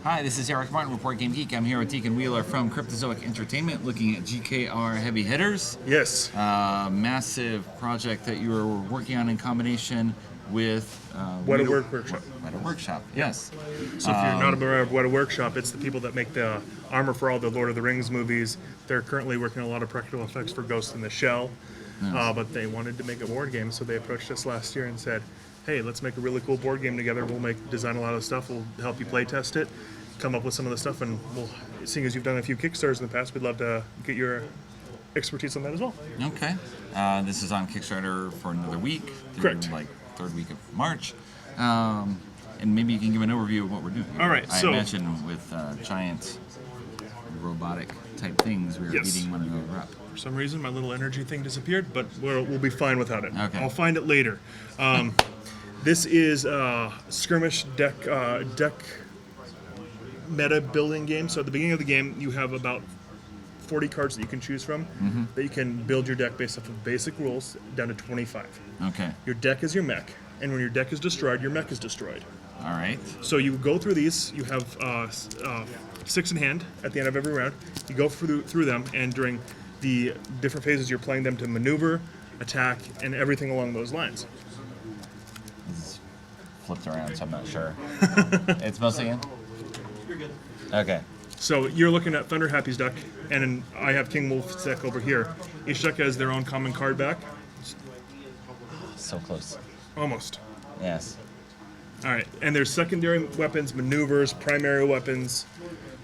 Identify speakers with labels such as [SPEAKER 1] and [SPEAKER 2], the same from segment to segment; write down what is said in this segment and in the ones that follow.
[SPEAKER 1] Hi, this is Eric Martin, Report Game Geek. I'm here with Deacon Wheeler from Cryptozoic Entertainment, looking at GKR Heavy Hitters.
[SPEAKER 2] Yes.
[SPEAKER 1] Massive project that you were working on in combination with
[SPEAKER 2] Weta Workshop.
[SPEAKER 1] Weta Workshop, yes.
[SPEAKER 2] So if you're not aware of Weta Workshop, it's the people that make the armor for all the Lord of the Rings movies. They're currently working on a lot of practical effects for Ghost in the Shell, but they wanted to make a board game, so they approached us last year and said, hey, let's make a really cool board game together. We'll design a lot of stuff. We'll help you play test it, come up with some of the stuff, and seeing as you've done a few Kickstarters in the past, we'd love to get your expertise on that as well.
[SPEAKER 1] Okay. This is on Kickstarter for another week.
[SPEAKER 2] Correct.
[SPEAKER 1] Like third week of March. And maybe you can give an overview of what we're doing.
[SPEAKER 2] All right.
[SPEAKER 1] I imagine with giant robotic type things, we were beating one another up.
[SPEAKER 2] For some reason, my little energy thing disappeared, but we'll be fine without it.
[SPEAKER 1] Okay.
[SPEAKER 2] I'll find it later. This is a skirmish deck meta building game. So at the beginning of the game, you have about 40 cards that you can choose from that you can build your deck based off of basic rules down to 25.
[SPEAKER 1] Okay.
[SPEAKER 2] Your deck is your mech, and when your deck is destroyed, your mech is destroyed.
[SPEAKER 1] All right.
[SPEAKER 2] So you go through these. You have 6 in hand at the end of every round. You go through them, and during the different phases, you're playing them to maneuver, attack, and everything along those lines.
[SPEAKER 1] It's flipped around, so I'm not sure. It's mostly in?
[SPEAKER 3] You're good.
[SPEAKER 1] Okay.
[SPEAKER 2] So you're looking at Thunder Happy's deck, and I have King Wolf's deck over here. Each deck has their own common card back.
[SPEAKER 1] So close.
[SPEAKER 2] Almost.
[SPEAKER 1] Yes.
[SPEAKER 2] All right, and there's secondary weapons, maneuvers, primary weapons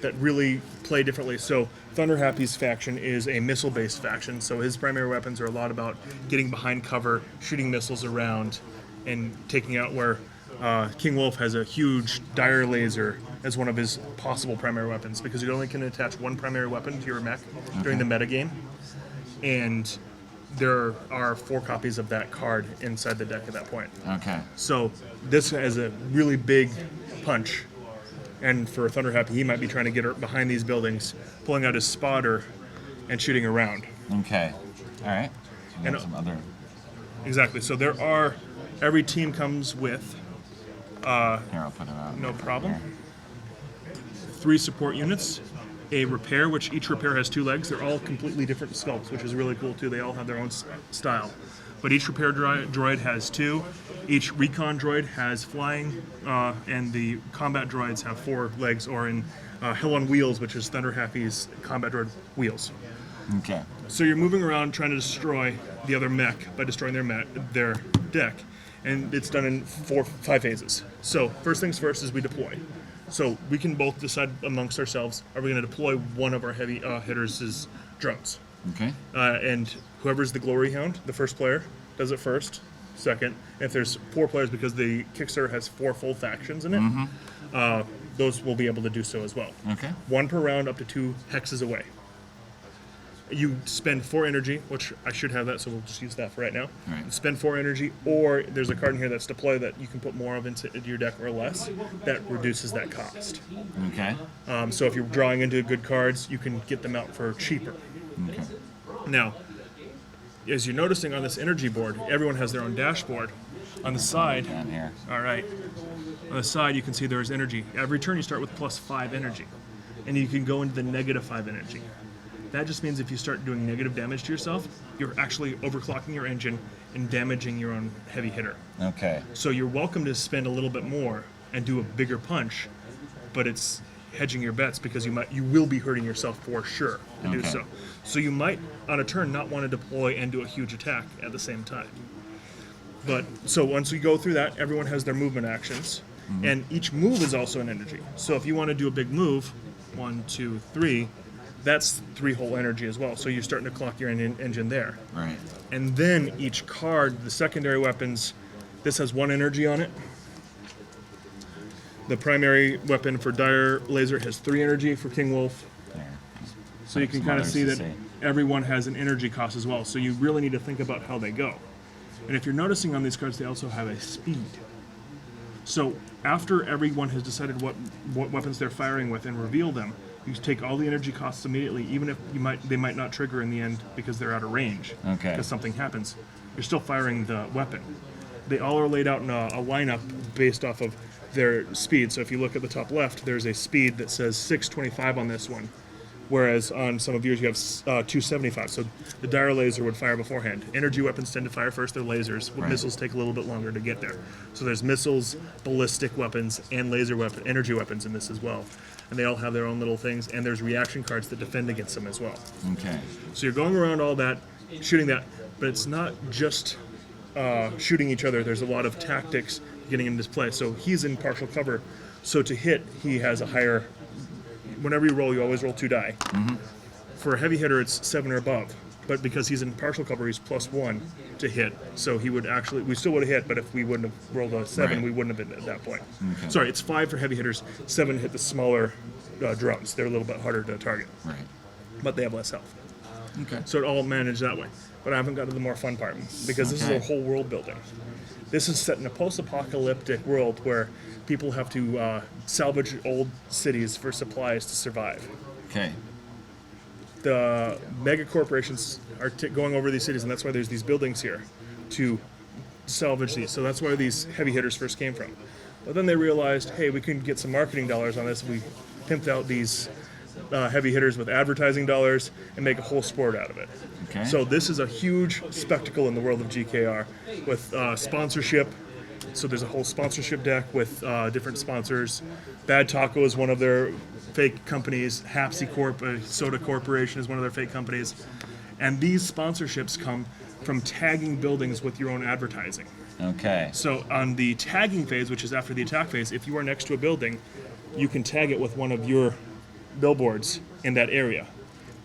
[SPEAKER 2] that really play differently. So Thunder Happy's faction is a missile-based faction, so his primary weapons are a lot about getting behind cover, shooting missiles around, and taking out where King Wolf has a huge dire laser as one of his possible primary weapons, because you only can attach one primary weapon to your mech during the metagame, and there are 4 copies of that card inside the deck at that point.
[SPEAKER 1] Okay.
[SPEAKER 2] So this has a really big punch, and for Thunder Happy, he might be trying to get behind these buildings, pulling out his spotter and shooting around.
[SPEAKER 1] Okay. All right. So
[SPEAKER 2] And,
[SPEAKER 1] some other.
[SPEAKER 2] Exactly. So every team comes with,
[SPEAKER 1] Here, I'll put it out.
[SPEAKER 2] no problem,
[SPEAKER 1] Here.
[SPEAKER 2] 3 support units, a repair, which each repair has 2 legs. They're all completely different sculpts, which is really cool too. They all have their own style. But each repair droid has 2. Each recon droid has flying, and the combat droids have 4 legs, or in Hell on Wheels, which is Thunder Happy's combat droid wheels.
[SPEAKER 1] Okay.
[SPEAKER 2] So you're moving around trying to destroy the other mech by destroying their deck, and it's done in 5 phases. So first things first is we deploy. So we can both decide amongst ourselves, are we going to deploy one of our heavy hitters' drones?
[SPEAKER 1] Okay.
[SPEAKER 2] And whoever's the Glory Hound, the first player, does it first. Second, if there's 4 players, because the Kickstarter has 4 full factions in it, those will be able to do so as well.
[SPEAKER 1] Okay.
[SPEAKER 2] 1 per round, up to 2 hexes away. You spend 4 energy, which I should have that, so we'll just use that for right now.
[SPEAKER 1] All right.
[SPEAKER 2] You spend 4 energy, or there's a card in here that's deploy that you can put more of into your deck or less. That reduces that cost.
[SPEAKER 1] Okay.
[SPEAKER 2] So if you're drawing into good cards, you can get them out for cheaper.
[SPEAKER 1] Okay.
[SPEAKER 2] Now, as you're noticing on this energy board, everyone has their own dashboard. On the side,
[SPEAKER 1] Down here.
[SPEAKER 2] all right, on the side you can see there's energy. Every turn you start with +5 energy, and you can go into the -5 energy. That just means if you start doing negative damage to yourself, you're actually overclocking your engine and damaging your own heavy hitter.
[SPEAKER 1] Okay.
[SPEAKER 2] So you're welcome to spend a little bit more and do a bigger punch, but it's hedging your bets, because you will be hurting yourself for sure to do
[SPEAKER 1] Okay.
[SPEAKER 2] so. So you might, on a turn, not want to deploy and do a huge attack at the same time. But so once we go through that, everyone has their movement actions, and each move is also an energy. So if you want to do a big move, 1, 2, 3, that's 3 whole energy as well. So you're starting to clock your engine there.
[SPEAKER 1] Right.
[SPEAKER 2] And then each card, the secondary weapons, this has 1 energy on it. The primary weapon for Dire Laser has 3 energy for King Wolf.
[SPEAKER 1] There.
[SPEAKER 2] So you can
[SPEAKER 1] Some
[SPEAKER 2] kind of
[SPEAKER 1] others
[SPEAKER 2] see
[SPEAKER 1] to
[SPEAKER 2] that
[SPEAKER 1] see.
[SPEAKER 2] everyone has an energy cost as well. So you really need to think about how they go. And if you're noticing on these cards, they also have a speed. So after everyone has decided what weapons they're firing with and reveal them, you take all the energy costs immediately, even if they might not trigger in the end because they're out of range.
[SPEAKER 1] Okay.
[SPEAKER 2] Because something happens. You're still firing the weapon. They all are laid out in a lineup based off of their speed. So if you look at the top left, there's a speed that says 625 on this one, whereas on some of yours you have 275. So the dire laser would fire beforehand. Energy weapons tend to fire first. They're lasers.
[SPEAKER 1] Right.
[SPEAKER 2] Missiles take a little bit longer to get there. So there's missiles, ballistic weapons, and energy weapons in this as well. And they all have their own little things. And there's reaction cards that defend against them as well.
[SPEAKER 1] Okay.
[SPEAKER 2] So you're going around all that, shooting that, but it's not just shooting each other. There's a lot of tactics getting into play. So he's in partial cover. So to hit, he has a higher. Whenever you roll, you always roll 2 die.
[SPEAKER 1] Mm-hmm.
[SPEAKER 2] For a heavy hitter, it's 7 or above. But because he's in partial cover, he's +1 to hit. So he would actually, we still would have hit, but if we wouldn't have rolled a 7,
[SPEAKER 1] Right.
[SPEAKER 2] we wouldn't have been at that point.
[SPEAKER 1] Okay.
[SPEAKER 2] Sorry, it's 5 for heavy hitters, 7 to hit the smaller drones. They're a little bit harder to target,
[SPEAKER 1] Right.
[SPEAKER 2] but they have less health.
[SPEAKER 1] Okay.
[SPEAKER 2] So it all managed that way. But I haven't got to the more fun part, because this is
[SPEAKER 1] Okay.
[SPEAKER 2] a whole world building. This is set in a post-apocalyptic world where people have to salvage old cities for supplies to survive.
[SPEAKER 1] Okay.
[SPEAKER 2] The mega corporations are going over these cities, and that's why there's these buildings here to salvage these. So that's where these heavy hitters first came from. But then they realized, hey, we can get some marketing dollars on this. We pimped out these heavy hitters with advertising dollars and make a whole sport out of it.
[SPEAKER 1] Okay.
[SPEAKER 2] So this is a huge spectacle in the world of GKR with sponsorship. So there's a whole sponsorship deck with different sponsors. Bad Taco is one of their fake companies. Hapsy Corp, Soda Corporation, is one of their fake companies. And these sponsorships come from tagging buildings with your own advertising.
[SPEAKER 1] Okay.
[SPEAKER 2] So on the tagging phase, which is after the attack phase, if you are next to a building, you can tag it with one of your billboards in that area.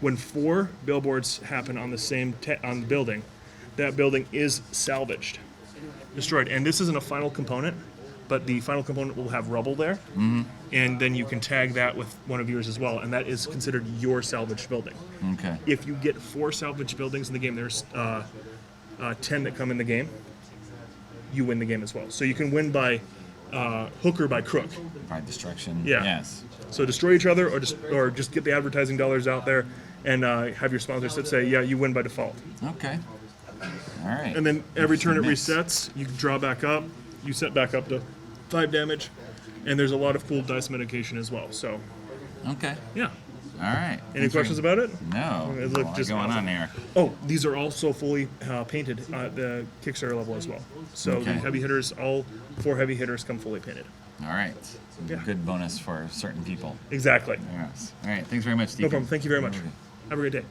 [SPEAKER 2] When 4 billboards happen on the same on the building, that building is salvaged, destroyed. And this isn't a final component, but the final component will have rubble there, and then you can tag that with one of yours as well, and that is considered your salvaged building.
[SPEAKER 1] Okay.
[SPEAKER 2] If you get 4 salvaged buildings in the game, there's 10 that come in the game, you win the game as well. So you can win by hook or by crook.
[SPEAKER 1] By destruction.
[SPEAKER 2] Yeah.
[SPEAKER 1] Yes.
[SPEAKER 2] So destroy each other, or just get the advertising dollars out there, and have your sponsors that say, yeah, you win by default.
[SPEAKER 1] Okay. All right.
[SPEAKER 2] And then every turn it
[SPEAKER 1] Mix.
[SPEAKER 2] resets, you draw back up, you set back up to 5 damage, and there's a lot of cool dice mitigation as well. So,
[SPEAKER 1] Okay.
[SPEAKER 2] yeah.
[SPEAKER 1] All right.
[SPEAKER 2] Any questions about it?
[SPEAKER 1] No.
[SPEAKER 2] It
[SPEAKER 1] There's a
[SPEAKER 2] looked
[SPEAKER 1] lot
[SPEAKER 2] just
[SPEAKER 1] going
[SPEAKER 2] awesome.
[SPEAKER 1] on here.
[SPEAKER 2] Oh, these are also fully painted at the Kickstarter level as well. So
[SPEAKER 1] Okay.
[SPEAKER 2] the heavy hitters, all 4 heavy hitters come fully painted.
[SPEAKER 1] All right.
[SPEAKER 2] Yeah.
[SPEAKER 1] Good bonus for certain people.
[SPEAKER 2] Exactly.
[SPEAKER 1] Yes. All right. Thanks very much, Deacon.
[SPEAKER 2] No problem. Thank you very much.
[SPEAKER 1] Okay.
[SPEAKER 2] Have a great day.